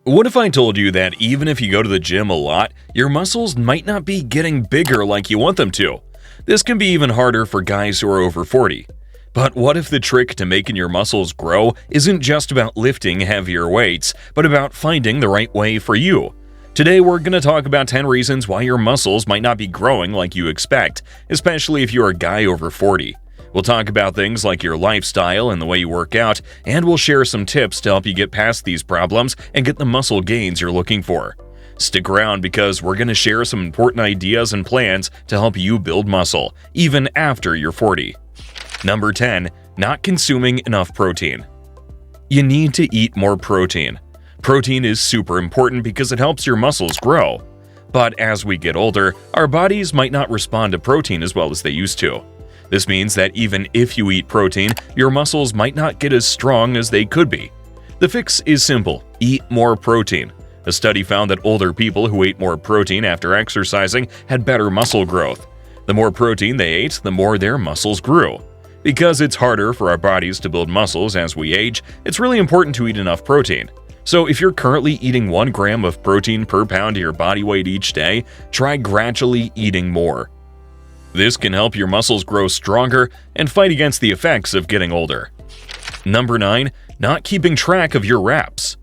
What if I told you that even if you go to the gym a lot, your muscles might not be getting bigger like you want them to? This can be even harder for guys who are over 40. But what if the trick to making your muscles grow isn't just about lifting heavier weights, but about finding the right way for you? Today we're going to talk about 10 reasons why your muscles might not be growing like you expect, especially if you're a guy over 40. We'll talk about things like your lifestyle and the way you work out, and we'll share some tips to help you get past these problems and get the muscle gains you're looking for. Stick around because we're going to share some important ideas and plans to help you build muscle, even after you're 40. Number 10. Not consuming enough protein. You need to eat more protein. Protein is super important because it helps your muscles grow. But as we get older, our bodies might not respond to protein as well as they used to. This means that even if you eat protein, your muscles might not get as strong as they could be. The fix is simple: eat more protein. A study found that older people who ate more protein after exercising had better muscle growth. The more protein they ate, the more their muscles grew. Because it's harder for our bodies to build muscles as we age, it's really important to eat enough protein. So if you're currently eating 1 gram of protein per pound of your body weight each day, try gradually eating more. This can help your muscles grow stronger and fight against the effects of getting older. Number 9. Not keeping track of your reps.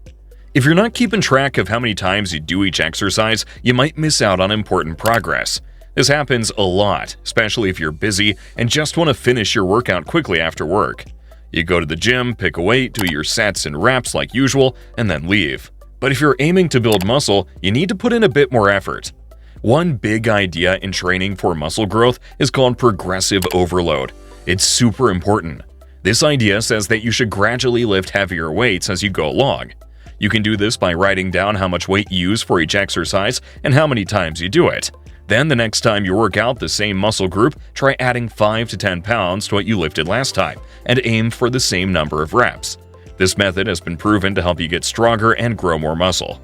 If you're not keeping track of how many times you do each exercise, you might miss out on important progress. This happens a lot, especially if you're busy and just want to finish your workout quickly after work. You go to the gym, pick a weight, do your sets and reps like usual, and then leave. But if you're aiming to build muscle, you need to put in a bit more effort. One big idea in training for muscle growth is called progressive overload. It's super important. This idea says that you should gradually lift heavier weights as you go along. You can do this by writing down how much weight you use for each exercise and how many times you do it. Then the next time you work out the same muscle group, try adding 5 to 10 pounds to what you lifted last time and aim for the same number of reps. This method has been proven to help you get stronger and grow more muscle.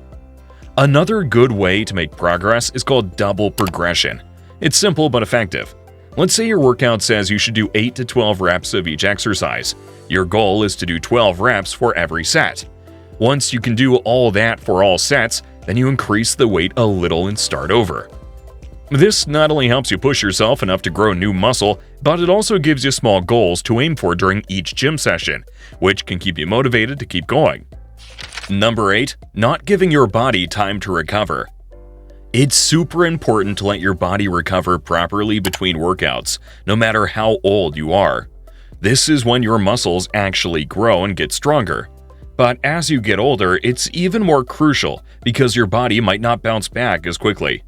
Another good way to make progress is called double progression. It's simple but effective. Let's say your workout says you should do 8 to 12 reps of each exercise. Your goal is to do 12 reps for every set. Once you can do all that for all sets, then you increase the weight a little and start over. This not only helps you push yourself enough to grow new muscle, but it also gives you small goals to aim for during each gym session, which can keep you motivated to keep going. Number 8. Not giving your body time to recover. It's super important to let your body recover properly between workouts, no matter how old you are. This is when your muscles actually grow and get stronger. But as you get older, it's even more crucial because your body might not bounce back as quickly.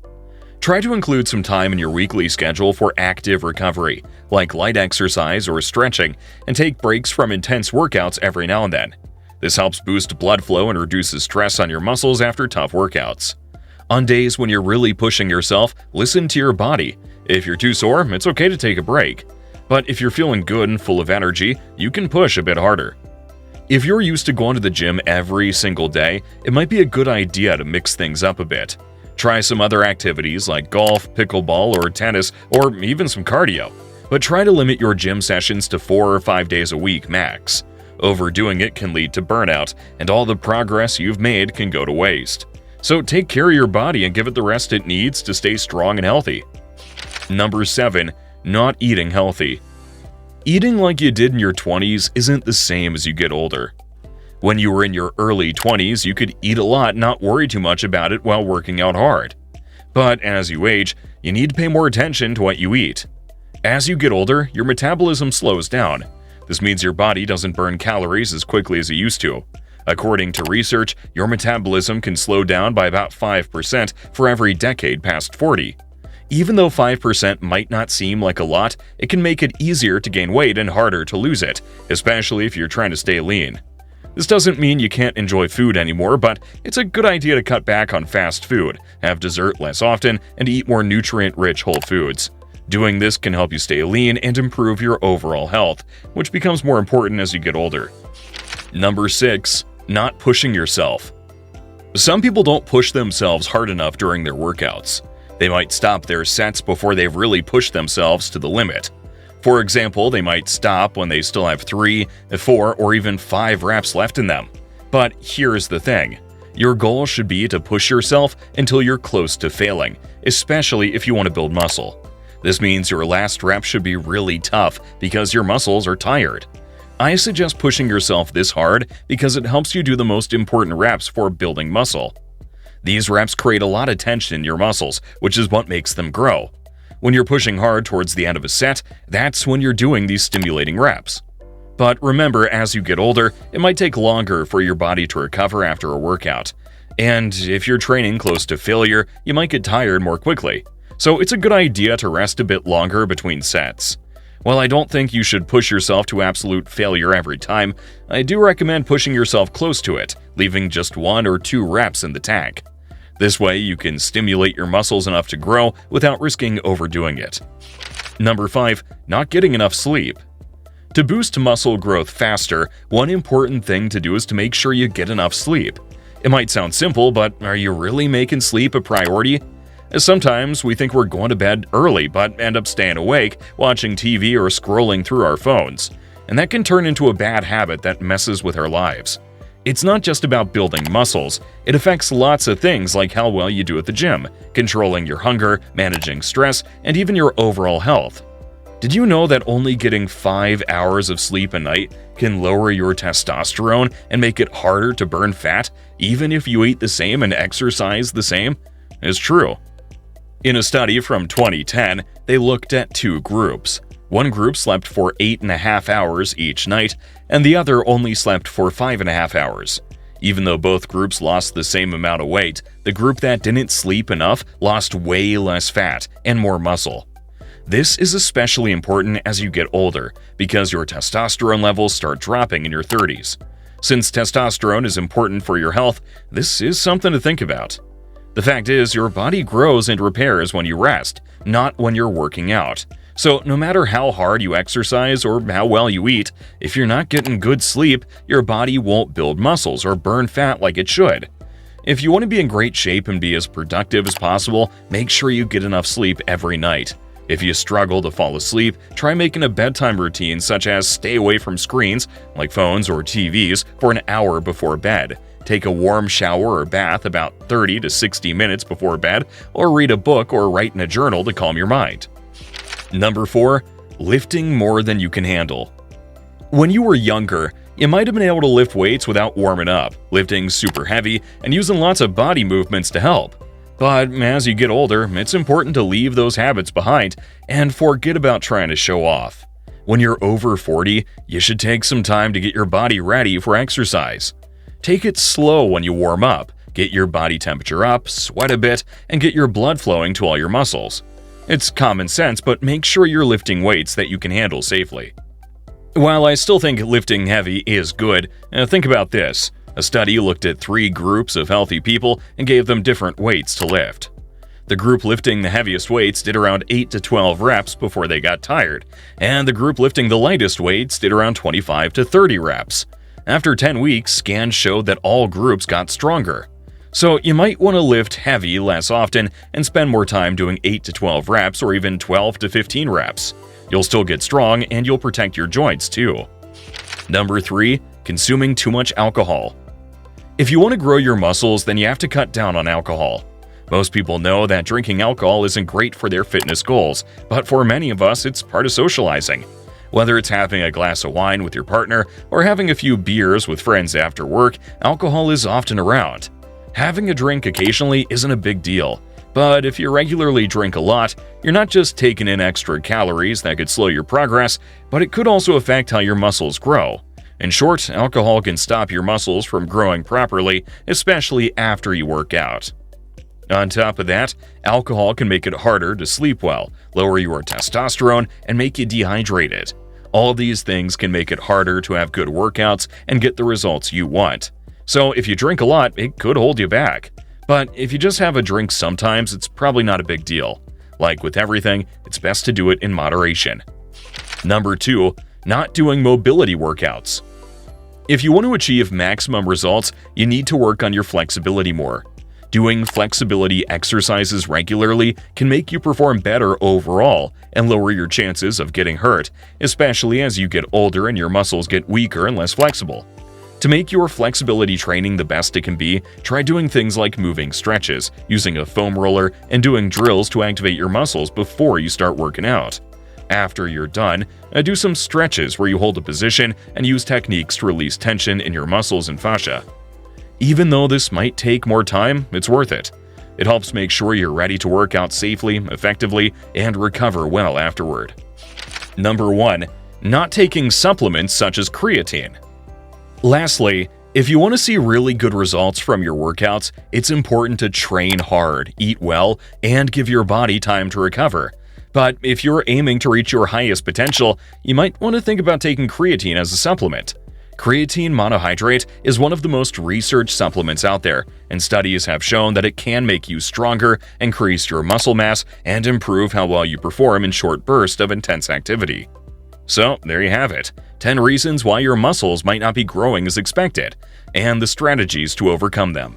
Try to include some time in your weekly schedule for active recovery, like light exercise or stretching, and take breaks from intense workouts every now and then. This helps boost blood flow and reduces stress on your muscles after tough workouts. On days when you're really pushing yourself, listen to your body. If you're too sore, it's okay to take a break. But if you're feeling good and full of energy, you can push a bit harder. If you're used to going to the gym every single day, it might be a good idea to mix things up a bit. Try some other activities like golf, pickleball, or tennis, or even some cardio. But try to limit your gym sessions to 4 or 5 days a week max. Overdoing it can lead to burnout, and all the progress you've made can go to waste. So take care of your body and give it the rest it needs to stay strong and healthy. Number 7. Not eating healthy. Eating like you did in your 20s isn't the same as you get older. When you were in your early 20s, you could eat a lot and not worry too much about it while working out hard. But as you age, you need to pay more attention to what you eat. As you get older, your metabolism slows down. This means your body doesn't burn calories as quickly as it used to. According to research, your metabolism can slow down by about 5% for every decade past 40. Even though 5% might not seem like a lot, it can make it easier to gain weight and harder to lose it, especially if you're trying to stay lean. This doesn't mean you can't enjoy food anymore, but it's a good idea to cut back on fast food, have dessert less often, and eat more nutrient-rich whole foods. Doing this can help you stay lean and improve your overall health, which becomes more important as you get older. Number 6. Not pushing yourself. Some people don't push themselves hard enough during their workouts. They might stop their sets before they've really pushed themselves to the limit. For example, they might stop when they still have 3, 4, or even 5 reps left in them. But here's the thing. Your goal should be to push yourself until you're close to failing, especially if you want to build muscle. This means your last rep should be really tough because your muscles are tired. I suggest pushing yourself this hard because it helps you do the most important reps for building muscle. These reps create a lot of tension in your muscles, which is what makes them grow. When you're pushing hard towards the end of a set, that's when you're doing these stimulating reps. But remember, as you get older, it might take longer for your body to recover after a workout. And if you're training close to failure, you might get tired more quickly. So it's a good idea to rest a bit longer between sets. While I don't think you should push yourself to absolute failure every time, I do recommend pushing yourself close to it, leaving just 1 or 2 reps in the tank. This way, you can stimulate your muscles enough to grow without risking overdoing it. Number 5. Not getting enough sleep. To boost muscle growth faster, one important thing to do is to make sure you get enough sleep. It might sound simple, but are you really making sleep a priority? Sometimes we think we're going to bed early but end up staying awake, watching TV or scrolling through our phones. And that can turn into a bad habit that messes with our lives. It's not just about building muscles, it affects lots of things like how well you do at the gym, controlling your hunger, managing stress, and even your overall health. Did you know that only getting 5 hours of sleep a night can lower your testosterone and make it harder to burn fat, even if you eat the same and exercise the same? It's true. In a study from 2010, they looked at 2 groups. One group slept for 8.5 hours each night, and the other only slept for 5.5 hours. Even though both groups lost the same amount of weight, the group that didn't sleep enough lost way less fat and more muscle. This is especially important as you get older, because your testosterone levels start dropping in your 30s. Since testosterone is important for your health, this is something to think about. The fact is, your body grows and repairs when you rest, not when you're working out. So no matter how hard you exercise or how well you eat, if you're not getting good sleep, your body won't build muscles or burn fat like it should. If you want to be in great shape and be as productive as possible, make sure you get enough sleep every night. If you struggle to fall asleep, try making a bedtime routine such as stay away from screens, like phones or TVs, for an hour before bed. Take a warm shower or bath about 30 to 60 minutes before bed, or read a book or write in a journal to calm your mind. Number 4. Lifting more than you can handle. When you were younger, you might have been able to lift weights without warming up, lifting super heavy, and using lots of body movements to help. But as you get older, it's important to leave those habits behind and forget about trying to show off. When you're over 40, you should take some time to get your body ready for exercise. Take it slow when you warm up, get your body temperature up, sweat a bit, and get your blood flowing to all your muscles. It's common sense, but make sure you're lifting weights that you can handle safely. While I still think lifting heavy is good, think about this. A study looked at 3 groups of healthy people and gave them different weights to lift. The group lifting the heaviest weights did around 8 to 12 reps before they got tired, and the group lifting the lightest weights did around 25 to 30 reps. After 10 weeks, scans showed that all groups got stronger. So you might want to lift heavy less often and spend more time doing 8 to 12 reps or even 12 to 15 reps. You'll still get strong and you'll protect your joints too. Number 3. Consuming too much alcohol. If you want to grow your muscles, then you have to cut down on alcohol. Most people know that drinking alcohol isn't great for their fitness goals, but for many of us, it's part of socializing. Whether it's having a glass of wine with your partner or having a few beers with friends after work, alcohol is often around. Having a drink occasionally isn't a big deal, but if you regularly drink a lot, you're not just taking in extra calories that could slow your progress, but it could also affect how your muscles grow. In short, alcohol can stop your muscles from growing properly, especially after you work out. On top of that, alcohol can make it harder to sleep well, lower your testosterone, and make you dehydrated. All these things can make it harder to have good workouts and get the results you want. So if you drink a lot, it could hold you back. But if you just have a drink sometimes, it's probably not a big deal. Like with everything, it's best to do it in moderation. Number 2. Not doing mobility workouts. If you want to achieve maximum results, you need to work on your flexibility more. Doing flexibility exercises regularly can make you perform better overall and lower your chances of getting hurt, especially as you get older and your muscles get weaker and less flexible. To make your flexibility training the best it can be, try doing things like moving stretches, using a foam roller, and doing drills to activate your muscles before you start working out. After you're done, do some stretches where you hold a position and use techniques to release tension in your muscles and fascia. Even though this might take more time, it's worth it. It helps make sure you're ready to work out safely, effectively, and recover well afterward. Number 1. Not taking supplements such as creatine. Lastly, if you want to see really good results from your workouts, it's important to train hard, eat well, and give your body time to recover. But if you're aiming to reach your highest potential, you might want to think about taking creatine as a supplement. Creatine monohydrate is one of the most researched supplements out there, and studies have shown that it can make you stronger, increase your muscle mass, and improve how well you perform in short bursts of intense activity. So, there you have it. 10 reasons why your muscles might not be growing as expected, and the strategies to overcome them.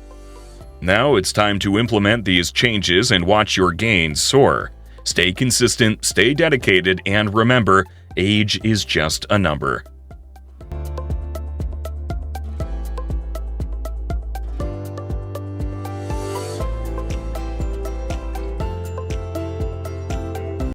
Now it's time to implement these changes and watch your gains soar. Stay consistent, stay dedicated, and remember, age is just a number.